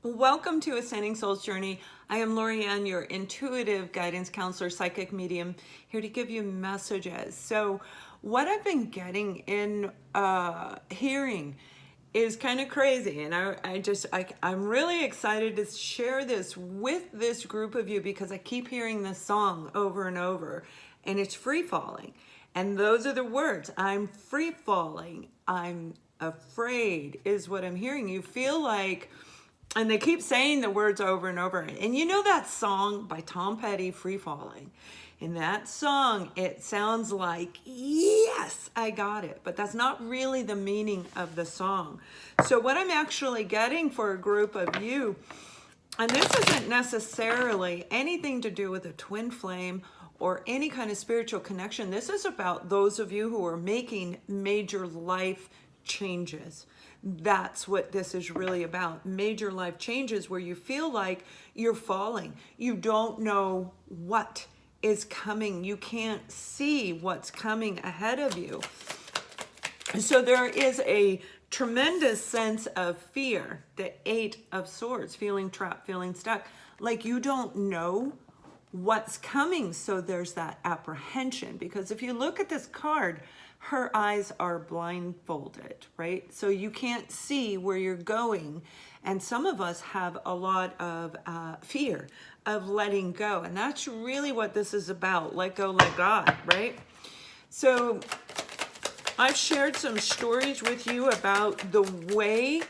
Welcome to Ascending Soul's Journey. I am Lorianne, your intuitive guidance counselor, psychic medium, here to give you messages. So what I've been getting in hearing is kind of crazy, and I'm really excited to share this with this group of you because I keep hearing this song over and over, and it's free falling. And those are the words. I'm free falling. I'm afraid is what I'm hearing. You feel like, and they keep saying the words over and over. And you know that song by Tom Petty, Free Falling? In that song, it sounds like, yes, I got it. But that's not really the meaning of the song. So what I'm actually getting for a group of you, and this isn't necessarily anything to do with a twin flame or any kind of spiritual connection. This is about those of you who are making major life changes. That's what this is really about. Major life changes where you feel like you're falling. You don't know what is coming. You can't see what's coming ahead of you. So there is a tremendous sense of fear, the Eight of Swords, feeling trapped, feeling stuck, like you don't know what's coming. So there's that apprehension, because if you look at this card, her eyes are blindfolded, right? So you can't see where you're going. And some of us have a lot of fear of letting go. And that's really what this is about. Let go, let God, right? So I've shared some stories with you about the way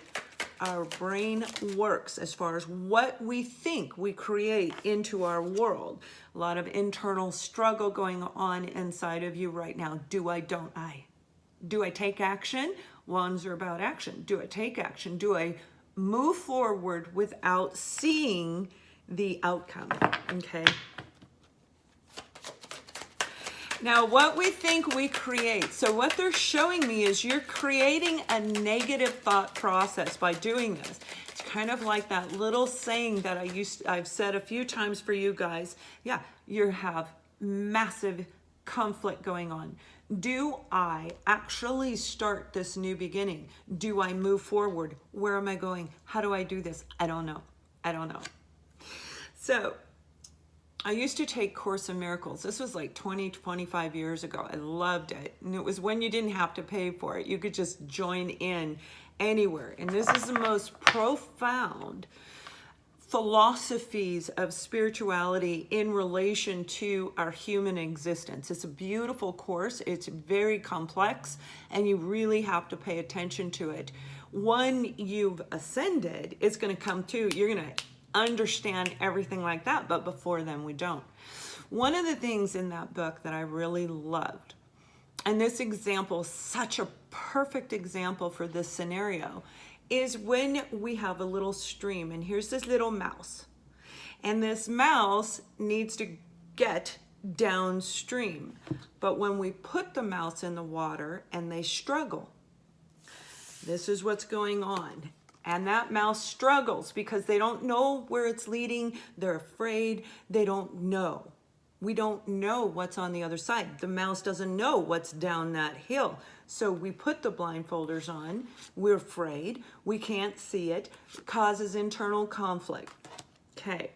our brain works as far as what we think we create into our world. A lot of internal struggle going on inside of you right now. Do I, don't I? Do I take action? Ones are about action. Do I take action? Do I move forward without seeing the outcome? Okay. Now, what we think we create. So what they're showing me is you're creating a negative thought process by doing this. It's kind of like that little saying that I've said a few times for you guys. Yeah, you have massive conflict going on. Do I actually start this new beginning? Do I move forward? Where am I going? How do I do this? I don't know. I don't know. So I used to take Course in Miracles. This was like 20, 25 years ago. I loved it. And it was when you didn't have to pay for it. You could just join in anywhere. And this is the most profound philosophies of spirituality in relation to our human existence. It's a beautiful course. It's very complex, and you really have to pay attention to it. When you've ascended, it's going to come to, you're going to understand everything like that, but before then we don't. One of the things in that book that I really loved, and this example, such a perfect example for this scenario, is when we have a little stream, and here's this little mouse, and this mouse needs to get downstream. But when we put the mouse in the water and they struggle, this is what's going on. And that mouse struggles because they don't know where it's leading. They're afraid. They don't know. We don't know what's on the other side. The mouse doesn't know what's down that hill. So we put the blindfolders on. We're afraid. We can't see it. It causes internal conflict. Okay.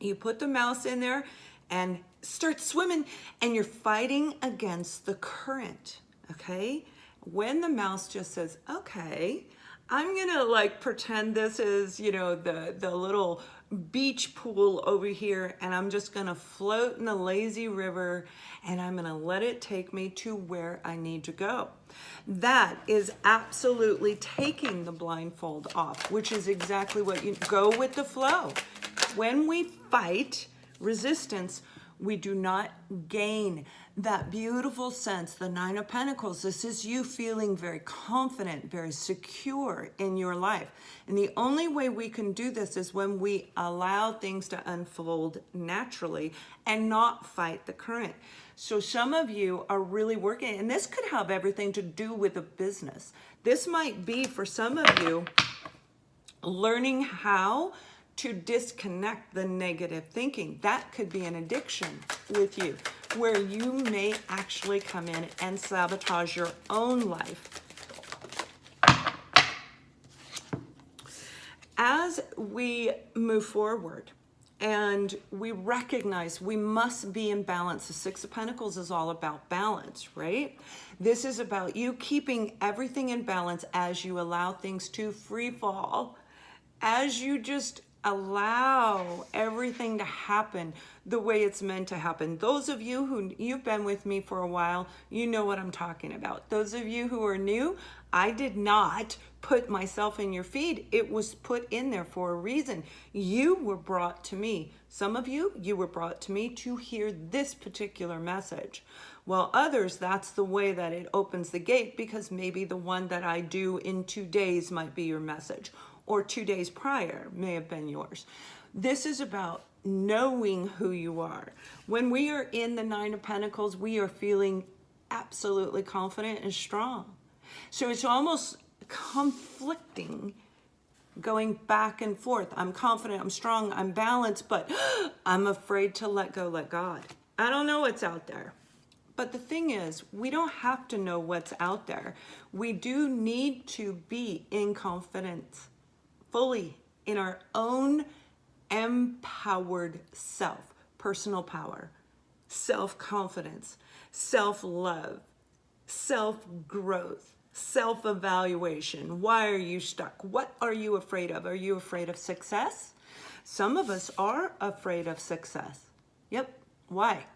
You put the mouse in there and start swimming, and you're fighting against the current. Okay. When the mouse just says, okay, I'm gonna like pretend this is, you know, the little beach pool over here, and I'm just gonna float in the lazy river, and I'm gonna let it take me to where I need to go. That is absolutely taking the blindfold off, which is exactly what you go with the flow. When we fight resistance, we do not gain that beautiful sense, the Nine of Pentacles. This is you feeling very confident, very secure in your life. And the only way we can do this is when we allow things to unfold naturally and not fight the current. So some of you are really working, and this could have everything to do with a business. This might be, for some of you, learning how to disconnect the negative thinking. That could be an addiction with you, where you may actually come in and sabotage your own life. as we move forward and we recognize we must be in balance, the Six of Pentacles is all about balance, right? This is about you keeping everything in balance as you allow things to free fall, as you just allow everything to happen the way it's meant to happen. Those of you who you've been with me for a while, you know what I'm talking about. Those of you who are new, I did not put myself in your feed. It was put in there for a reason. You were brought to me. Some of you, you were brought to me to hear this particular message. While others, that's the way that it opens the gate, because maybe the one that I do in 2 days might be your message, or 2 days prior may have been yours. This is about knowing who you are. When we are in the Nine of Pentacles, we are feeling absolutely confident and strong. So it's almost conflicting, going back and forth. I'm confident, I'm strong, I'm balanced, but I'm afraid to let go, let God. I don't know what's out there. But the thing is, we don't have to know what's out there. We do need to be in confidence, fully in our own empowered self, personal power, self-confidence, self-love, self-growth, self-evaluation. Why are you stuck? What are you afraid of? Are you afraid of success? Some of us are afraid of success. Yep. Why?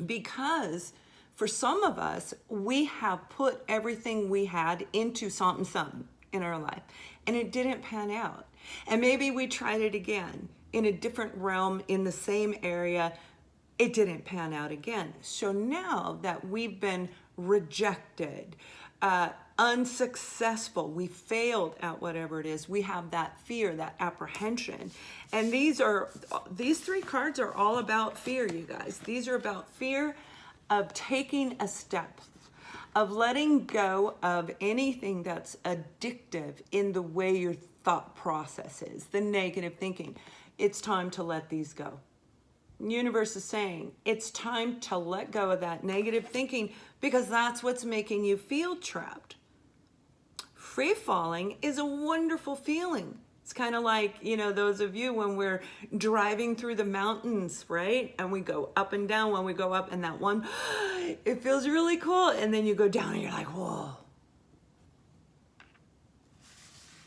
Because for some of us, we have put everything we had into something in our life, and it didn't pan out. And maybe we tried it again in a different realm in the same area. It didn't pan out again. So now that we've been rejected, unsuccessful, we failed at whatever it is, we have that fear, that apprehension. And these 3 cards are all about fear, you guys. These are about fear of taking a step, of letting go of anything that's addictive in the way your thought process is, the negative thinking. It's time to let these go. The universe is saying it's time to let go of that negative thinking, because that's what's making you feel trapped. Free falling is a wonderful feeling. It's kind of like, you know, those of you when we're driving through the mountains, right? And we go up and down. When we go up, and that one, it feels really cool. And then you go down and you're like, whoa.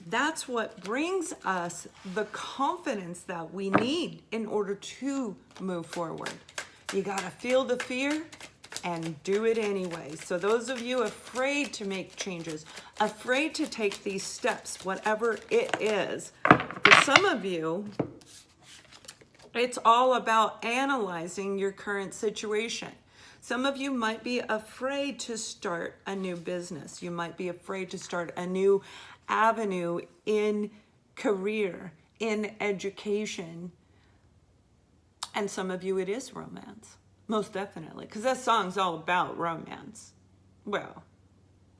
That's what brings us the confidence that we need in order to move forward. You got to feel the fear and do it anyway. So those of you afraid to make changes, afraid to take these steps, whatever it is, for some of you, it's all about analyzing your current situation. Some of you might be afraid to start a new business. You might be afraid to start a new avenue in career, in education. And some of you, it is romance. Most definitely, because that song's all about romance. Well,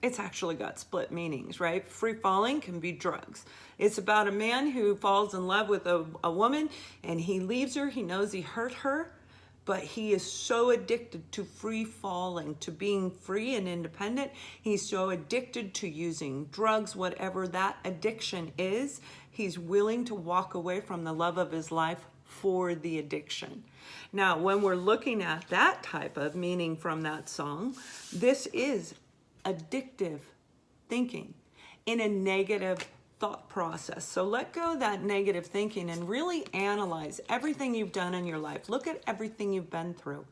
it's actually got split meanings, right? Free falling can be drugs. It's about a man who falls in love with a woman, and he leaves her. He knows he hurt her, but he is so addicted to free falling, to being free and independent. He's so addicted to using drugs, whatever that addiction is. He's willing to walk away from the love of his life for the addiction. Now, when we're looking at that type of meaning from that song, this is addictive thinking in a negative thought process. So let go of that negative thinking and really analyze everything you've done in your life. Look at everything you've been through.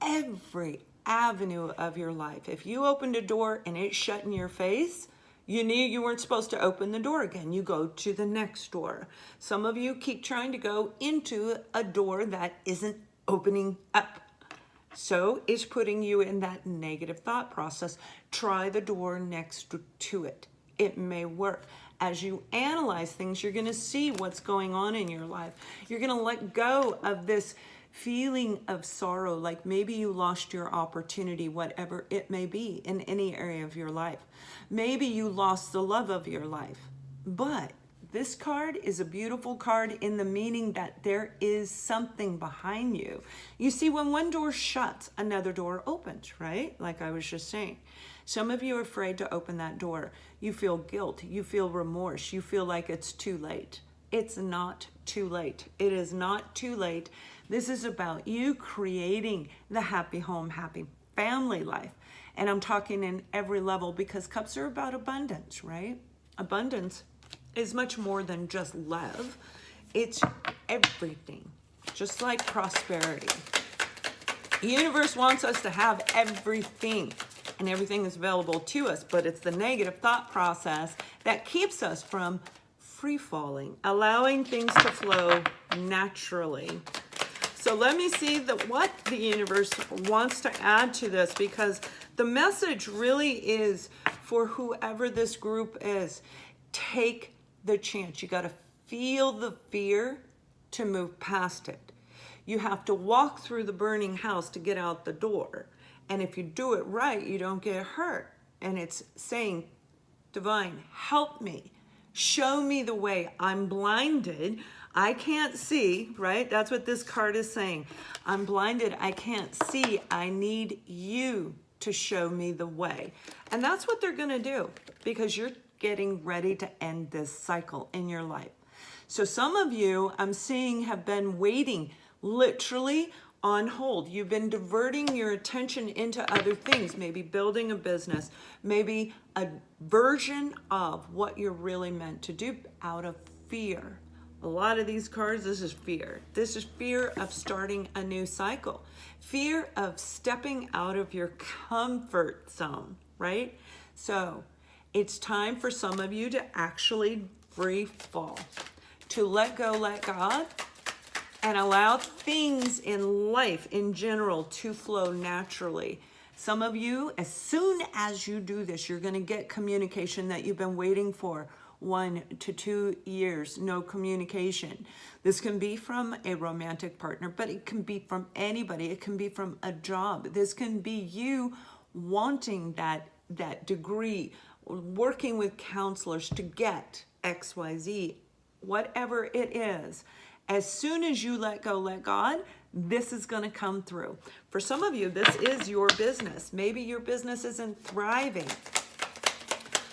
Every avenue of your life. If you opened a door and it's shut in your face, you knew you weren't supposed to open the door again. You go to the next door. Some of you keep trying to go into a door that isn't opening up. So it's putting you in that negative thought process. Try the door next to it. It may work. As you analyze things, you're going to see what's going on in your life. You're going to let go of this feeling of sorrow, like maybe you lost your opportunity, whatever it may be in any area of your life. Maybe you lost the love of your life, but This card is a beautiful card in the meaning that there is something behind you. You see, when one door shuts, another door opens, right? Like I was just saying. Some of you are afraid to open that door. You feel guilt, you feel remorse, you feel like it's too late. It's not too late. It is not too late. This is about you creating the happy home, happy family life. And I'm talking in every level because cups are about abundance, right? Abundance is much more than just love. It's everything, just like prosperity. The universe wants us to have everything, and everything is available to us, but it's the negative thought process that keeps us from free falling, allowing things to flow naturally. So let me see what the universe wants to add to this, because the message really is for whoever this group is. Take the chance. You got to feel the fear to move past it. You have to walk through the burning house to get out the door. And if you do it right, you don't get hurt. And it's saying, Divine, help me. Show me the way. I'm blinded. I can't see, right? That's what this card is saying. I'm blinded. I can't see. I need you to show me the way. And that's what they're going to do, because you're getting ready to end this cycle in your life. So some of you, I'm seeing, have been waiting literally on hold. You've been diverting your attention into other things, maybe building a business, maybe a version of what you're really meant to do out of fear. A lot of these cards, this is fear. This is fear of starting a new cycle. Fear of stepping out of your comfort zone, right? So it's time for some of you to actually free fall, to let go, let God, and allow things in life in general to flow naturally. Some of you, as soon as you do this, you're going to get communication that you've been waiting for 1 to 2 years, no communication. This can be from a romantic partner, but it can be from anybody. It can be from a job. This can be you wanting that degree, working with counselors to get XYZ, whatever it is. As soon as you let go, let God, this is going to come through. For some of you, this is your business. Maybe your business isn't thriving.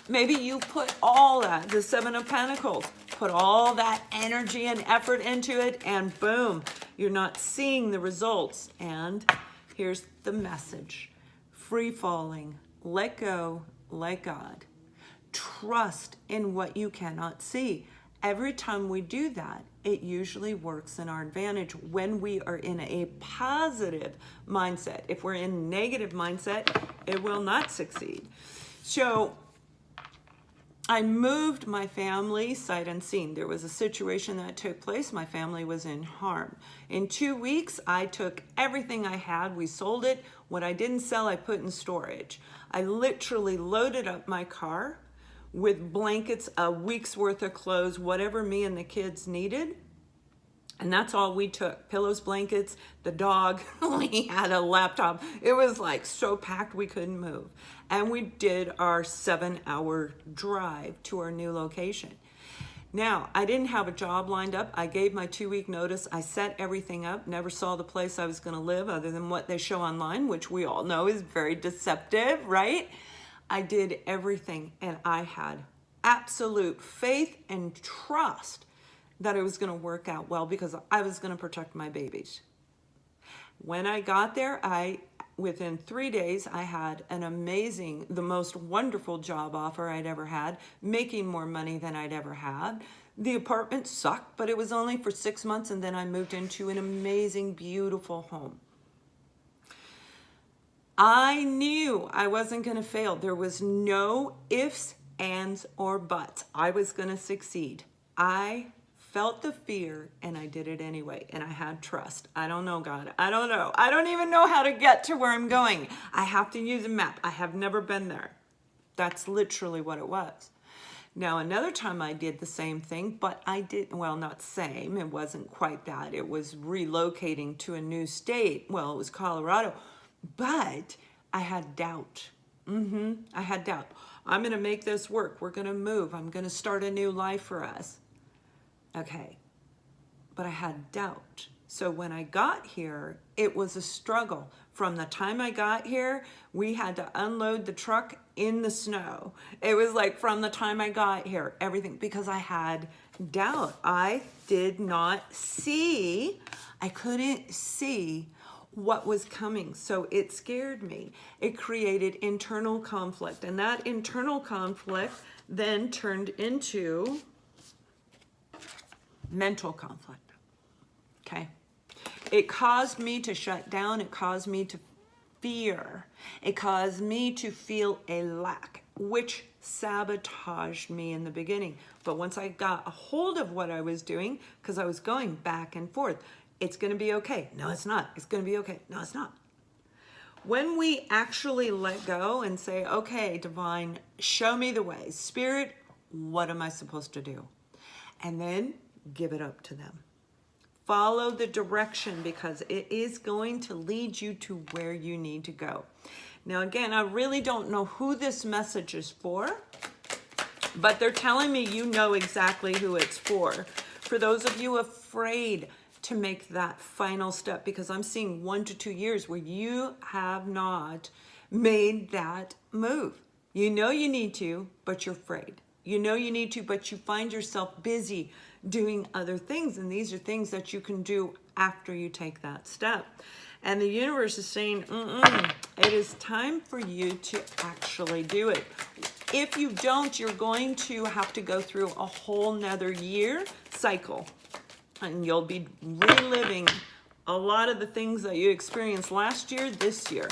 Maybe you put all that, the Seven of Pentacles, put all that energy and effort into it, and boom, you're not seeing the results. And here's the message. Free falling, let go, let God. Trust in what you cannot see. Every time we do that, it usually works in our advantage when we are in a positive mindset. If we're in a negative mindset, it will not succeed. So I moved my family sight unseen. There was a situation that took place. My family was in harm. In 2 weeks, I took everything I had. We sold it. What I didn't sell, I put in storage. I literally loaded up my car with blankets, a week's worth of clothes, whatever me and the kids needed. And that's all we took. Pillows, blankets, the dog. We had a laptop. It was like so packed we couldn't move. And we did our 7-hour drive to our new location. Now, I didn't have a job lined up. I gave my 2-week notice. I set everything up. Never saw the place I was going to live other than what they show online, which we all know is very deceptive, right? I did everything, and I had absolute faith and trust that it was going to work out well because I was going to protect my babies. When I got there, within 3 days, I had an amazing, the most wonderful job offer I'd ever had, making more money than I'd ever had. The apartment sucked, but it was only for 6 months, and then I moved into an amazing, beautiful home. I knew I wasn't going to fail. There was no ifs, ands, or buts. I was going to succeed. I felt the fear and I did it anyway. And I had trust. I don't know, God. I don't know. I don't even know how to get to where I'm going. I have to use a map. I have never been there. That's literally what it was. Now, another time I did the same thing, but I did, well, not same. It wasn't quite that. It was relocating to a new state. Well, it was Colorado. But I had doubt. I had doubt. I'm going to make this work. We're going to move. I'm going to start a new life for us. Okay, but I had doubt. So when I got here, it was a struggle. From the time I got here, we had to unload the truck in the snow. It was like from the time I got here, everything, because I had doubt. I did not see, I couldn't see what was coming. So it scared me. It created internal conflict. And that internal conflict then turned into mental conflict. Okay. It caused me to shut down. It caused me to fear. It caused me to feel a lack, which sabotaged me in the beginning. But once I got a hold of what I was doing, because I was going back and forth, it's going to be okay. No, it's not. It's going to be okay. No, it's not. When we actually let go and say, okay, divine, show me the way. Spirit, what am I supposed to do? And then give it up to them. Follow the direction, because it is going to lead you to where you need to go. Now, again, I really don't know who this message is for, but they're telling me you know exactly who it's for. For those of you afraid to make that final step, because I'm seeing 1 to 2 years where you have not made that move. You know you need to, but you're afraid. You know you need to, but you find yourself busy doing other things. And these are things that you can do after you take that step. And the universe is saying, it is time for you to actually do it. If you don't, you're going to have to go through a whole nother year cycle. And you'll be reliving a lot of the things that you experienced last year, this year.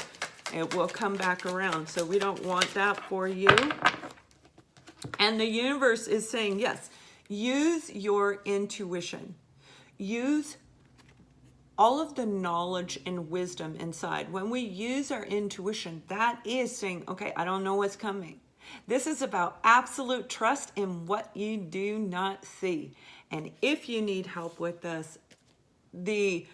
It will come back around. So we don't want that for you. And the universe is saying, yes, use your intuition. Use all of the knowledge and wisdom inside. When we use our intuition, that is saying, okay, I don't know what's coming. This is about absolute trust in what you do not see. And if you need help with this, the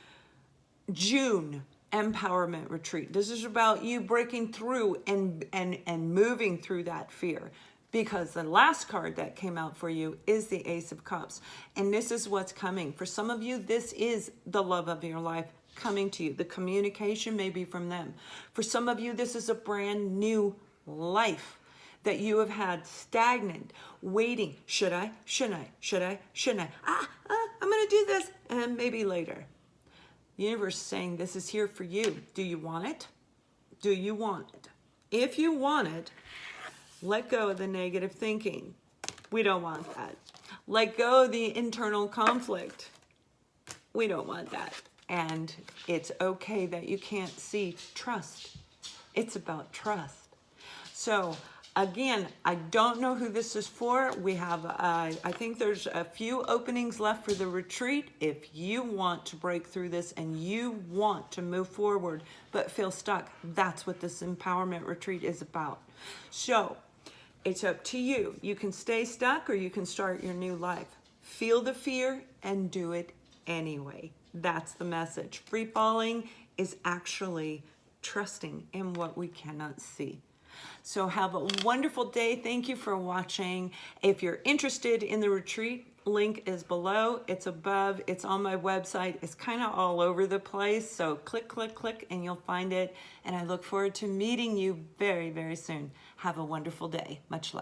June empowerment retreat, this is about you breaking through and moving through that fear. Because the last card that came out for you is the Ace of Cups. And this is what's coming. For some of you, this is the love of your life coming to you. The communication may be from them. For some of you, this is a brand new life that you have had stagnant, waiting. Should I? Shouldn't I? Should I? Shouldn't I? I'm going to do this. And maybe later. The universe is saying this is here for you. Do you want it? Do you want it? If you want it, let go of the negative thinking. We don't want that. Let go of the internal conflict. We don't want that. And it's okay that you can't see. Trust. It's about trust. So again, I don't know who this is for. We have, I think there's a few openings left for the retreat. If you want to break through this and you want to move forward but feel stuck, that's what this empowerment retreat is about. So it's up to you. You can stay stuck or you can start your new life. Feel the fear and do it anyway. That's the message. Free falling is actually trusting in what we cannot see. So have a wonderful day. Thank you for watching. If you're interested in the retreat, link is below. It's above. It's on my website. It's kind of all over the place. So click, click, click, and you'll find it. And I look forward to meeting you very, very soon. Have a wonderful day. Much love.